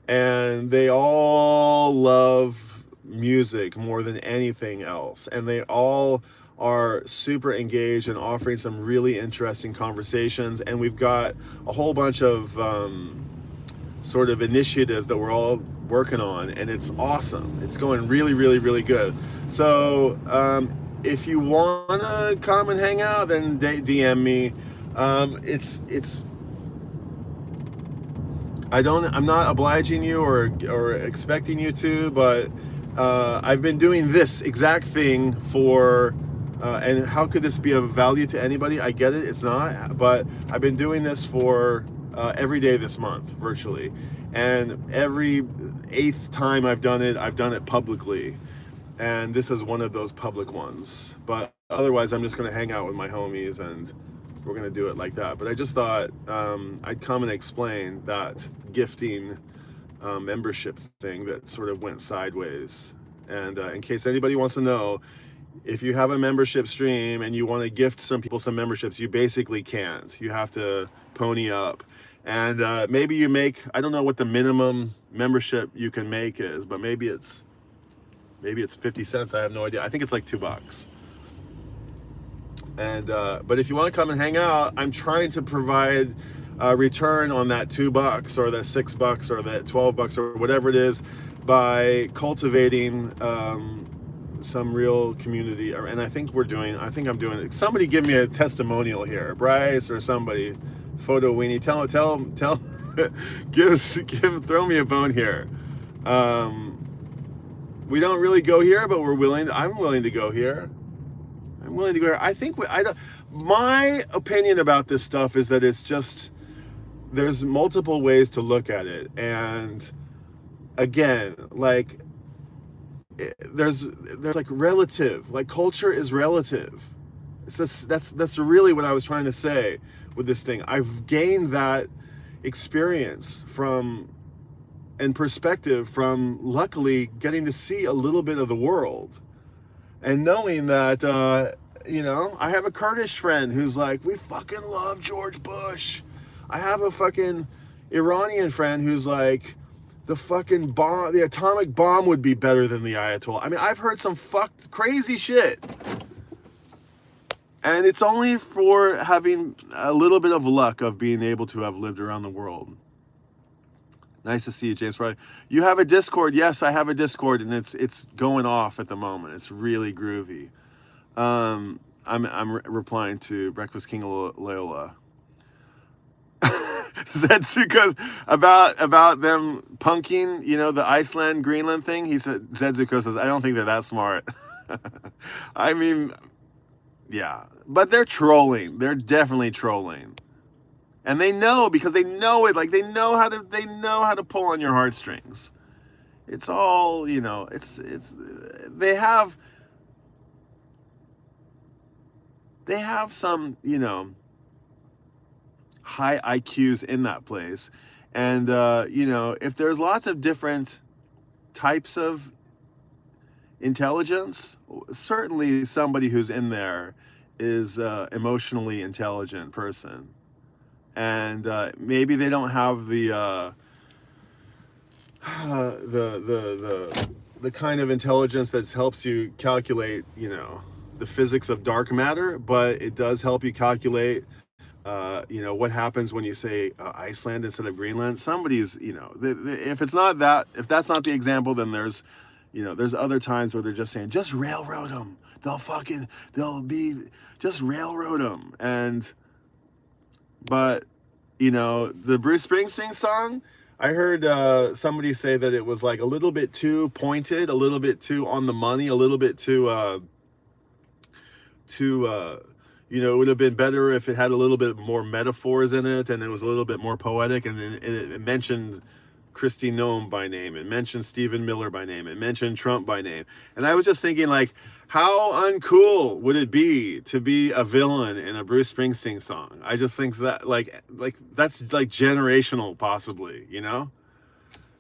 And they all love music more than anything else. And they all are super engaged and offering some really interesting conversations. And we've got a whole bunch of sort of initiatives that we're all working on, and it's awesome. It's going really, really, really good. So if you want to come and hang out, then DM me. I'm not obliging you or expecting you to, but I've been doing this exact thing for and how could this be of value to anybody? I get it, it's not, but I've been doing this for every day this month, virtually. And every 8th time I've done it publicly. And this is one of those public ones. But otherwise, I'm just going to hang out with my homies and we're gonna do it like that. But I just thought I'd come and explain that gifting membership thing that sort of went sideways. And in case anybody wants to know, if you have a membership stream and you want to gift some people some memberships, you basically can't. You have to pony up. And maybe you make, I don't know what the minimum membership you can make is, but maybe it's 50 cents. I have no idea. I think it's like $2. And but if you want to come and hang out, I'm trying to provide a return on that $2 or that $6 or that $12 or whatever it is by cultivating some real community. And I think I'm doing it. Somebody give me a testimonial here, Bryce or somebody, Photo Weenie. Tell throw me a bone here. We don't really go here, but I'm willing to go here. I'm willing to go here. I think my opinion about this stuff is that it's just, there's multiple ways to look at it. And again, like, there's like relative, like culture is relative. It's just, that's really what I was trying to say with this thing. I've gained that experience and perspective from luckily getting to see a little bit of the world. And knowing that, I have a Kurdish friend who's like, we fucking love George Bush. I have a fucking Iranian friend who's like, the atomic bomb would be better than the Ayatollah. I mean, I've heard some fucked crazy shit. And it's only for having a little bit of luck of being able to have lived around the world. Nice to see you, James Fry. You have a Discord? Yes, I have a Discord, and it's going off at the moment. It's really groovy. I'm replying to Breakfast King Leola. Zetsuko about them punking, the Iceland Greenland thing. He said, Zetsuko says, I don't think they're that smart. I mean, yeah, but they're trolling. They're definitely trolling. And they know, because they know it, like they know how to pull on your heartstrings. It's all, they have some, high IQs in that place. And, if there's lots of different types of intelligence, certainly somebody who's in there is an emotionally intelligent person. And maybe they don't have the kind of intelligence that helps you calculate, the physics of dark matter, but it does help you calculate, what happens when you say Iceland instead of Greenland. Somebody's, if that's not the example, then there's other times where they're just saying, just railroad them. Just railroad them. But, the Bruce Springsteen song, I heard somebody say that it was like a little bit too pointed, a little bit too on the money, a little bit too, it would have been better if it had a little bit more metaphors in it and it was a little bit more poetic, and it mentioned Kristi Noem by name, it mentioned Stephen Miller by name, it mentioned Trump by name. And I was just thinking, like, how uncool would it be to be a villain in a Bruce Springsteen song? I just think that like that's like generational, possibly,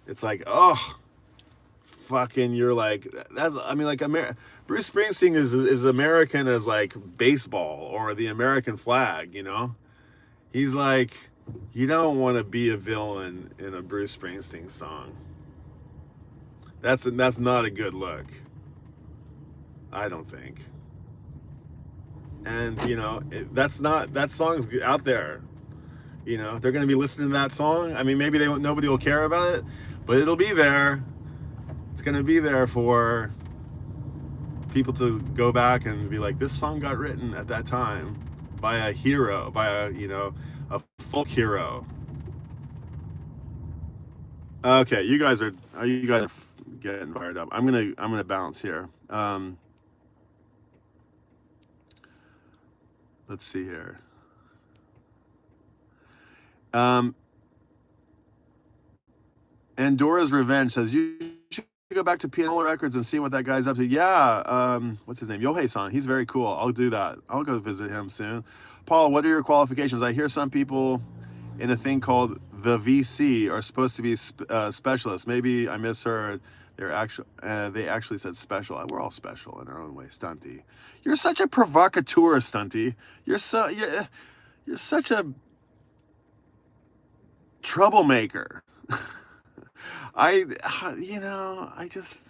It's like, oh, fucking, you're like, that's, I mean, like, Bruce Springsteen is American as like baseball or the American flag, He's like, you don't want to be a villain in a Bruce Springsteen song. That's not a good look, I don't think. And that song's out there. They're going to be listening to that song. I mean, maybe nobody will care about it, but it'll be there. It's going to be there for people to go back and be like, this song got written at that time by a hero, by a folk hero. Okay, you guys are getting fired up. I'm gonna bounce here. Let's see here. Andora's Revenge says, you should go back to Pianola Records and see what that guy's up to. Yeah, what's his name? Yohei-san. He's very cool. I'll do that. I'll go visit him soon. Paul, what are your qualifications? I hear some people in a thing called the VC are supposed to be specialists. Maybe I misheard. They actually said special. We're all special in our own way. Stunty, you're such a provocateur, Stunty. You're such a troublemaker. I just,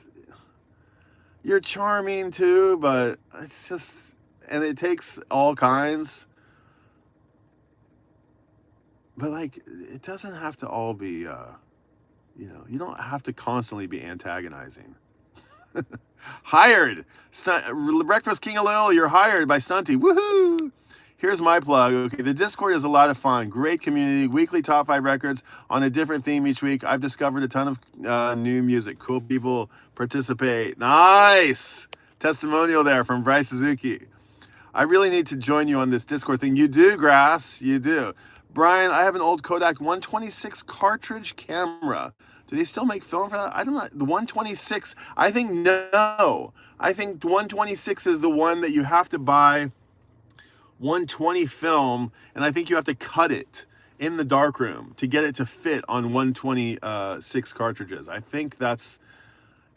you're charming too, but it's just, and it takes all kinds. But like, it doesn't have to all be, you don't have to constantly be antagonizing. Hired! Breakfast King of Lil, you're hired by Stunty. Woohoo! Here's my plug. Okay, the Discord is a lot of fun. Great community. Weekly top 5 records on a different theme each week. I've discovered a ton of new music. Cool people participate. Nice! Testimonial there from Bryce Suzuki. I really need to join you on this Discord thing. You do, Grass. You do. Brian, I have an old Kodak 126 cartridge camera. Do they still make film for that? I don't know. The 126, I think no. I think 126 is the one that you have to buy 120 film, and I think you have to cut it in the darkroom to get it to fit on 126 cartridges. I think that's,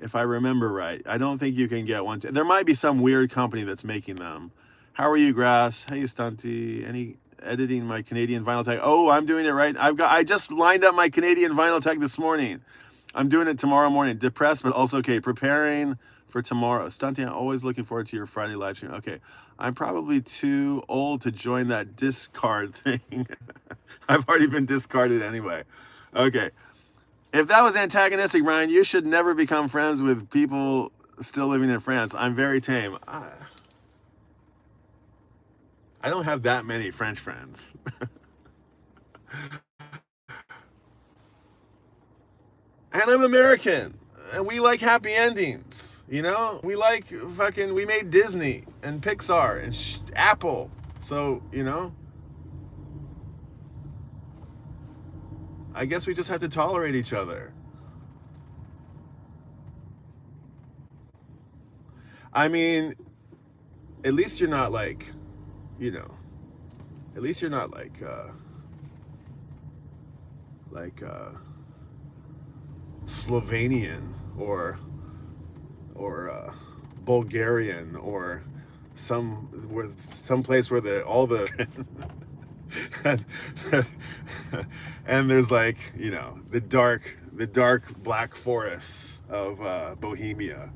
if I remember right. I don't think you can get one. There might be some weird company that's making them. How are you, Grass? Hey, Stunty. Any editing my Canadian vinyl tag? Oh, I'm doing it right. I just lined up my Canadian vinyl tag this morning. I'm doing it tomorrow morning. Depressed, but also okay. Preparing for tomorrow. Stunty, I'm always looking forward to your Friday live stream. Okay, I'm probably too old to join that discard thing. I've already been discarded anyway. Okay. If that was antagonistic, Ryan, you should never become friends with people still living in France. I'm very tame. I don't have that many French friends. And I'm American. And we like happy endings. You know? We like we made Disney and Pixar and Apple. So, I guess we just have to tolerate each other. I mean, at least you're not like, at least you're not like Slovenian or Bulgarian or some place where all the and there's like, the dark black forests of Bohemia,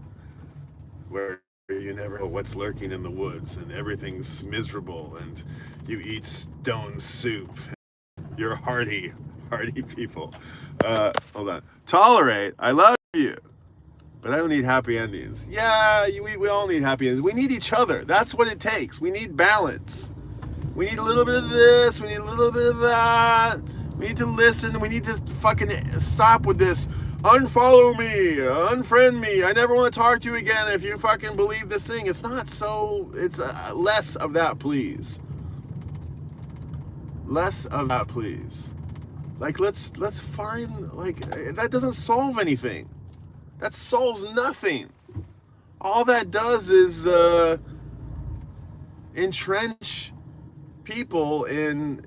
where you never know what's lurking in the woods and everything's miserable and you eat stone soup. You're hardy people. Hold on. Tolerate. I love you, but I don't need happy endings. Yeah, we all need happy endings. We need each other. That's what it takes. We need balance. We need a little bit of this. We need a little bit of that. We need to listen. We need to fucking stop with this. Unfollow me. Unfriend me. I never want to talk to you again if you fucking believe this thing. It's not so. It's less of that, please. Less of that, please. Like, let's find, that doesn't solve anything. That solves nothing. All that does is entrench people in,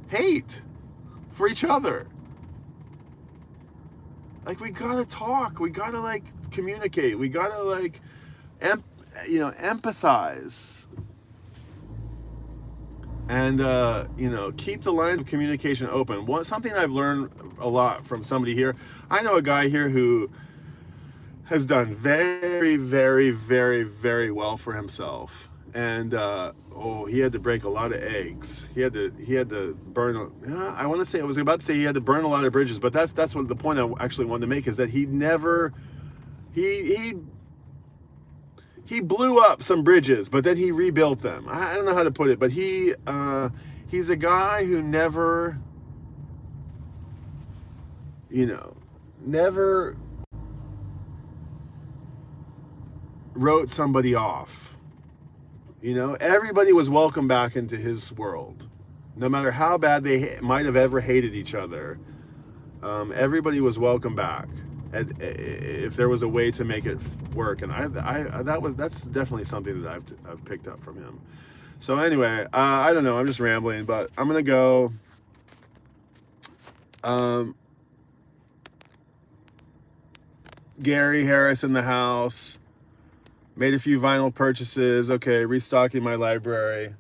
hate for each other. Like, we gotta talk. We gotta, communicate. We gotta, empathize. And, keep the lines of communication open. Something I've learned a lot from somebody here. I know a guy here who has done very, very, very, very well for himself. And, he had to break a lot of eggs. He had to burn, I want to say, I was about to say he had to burn a lot of bridges, but that's what the point I actually wanted to make is that he never, he blew up some bridges, but then he rebuilt them. I don't know how to put it, but he's a guy who never, never wrote somebody off. Everybody was welcome back into his world. No matter how bad they might have ever hated each other, everybody was welcome back. if there was a way to make it work. And that's definitely something that I've picked up from him. So anyway, I don't know. I'm just rambling, but I'm gonna go. Gary Harris in the house. Made a few vinyl purchases. Okay, restocking my library.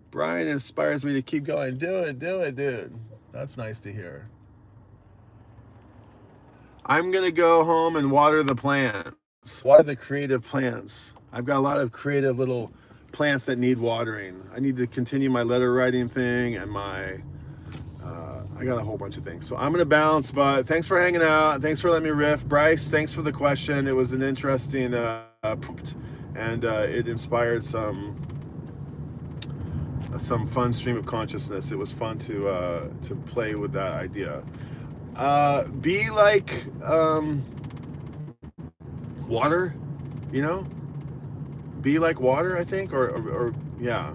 Brian inspires me to keep going. Do it, dude. That's nice to hear. I'm gonna go home and water the plants. Water the creative plants. I've got a lot of creative little plants that need watering. I need to continue my letter writing thing and my I got a whole bunch of things. So I'm gonna bounce, but thanks for hanging out. Thanks for letting me riff. Bryce, thanks for the question. It was an interesting prompt, and it inspired some fun stream of consciousness. It was fun to play with that idea. Be like water, you know? Be like water, I think, or yeah,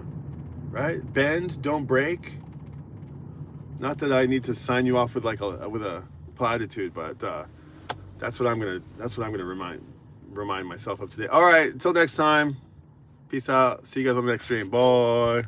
right? Bend, don't break. Not that I need to sign you off with like a platitude, but that's what I'm gonna remind myself of today. All right, until next time. Peace out. See you guys on the next stream. Bye.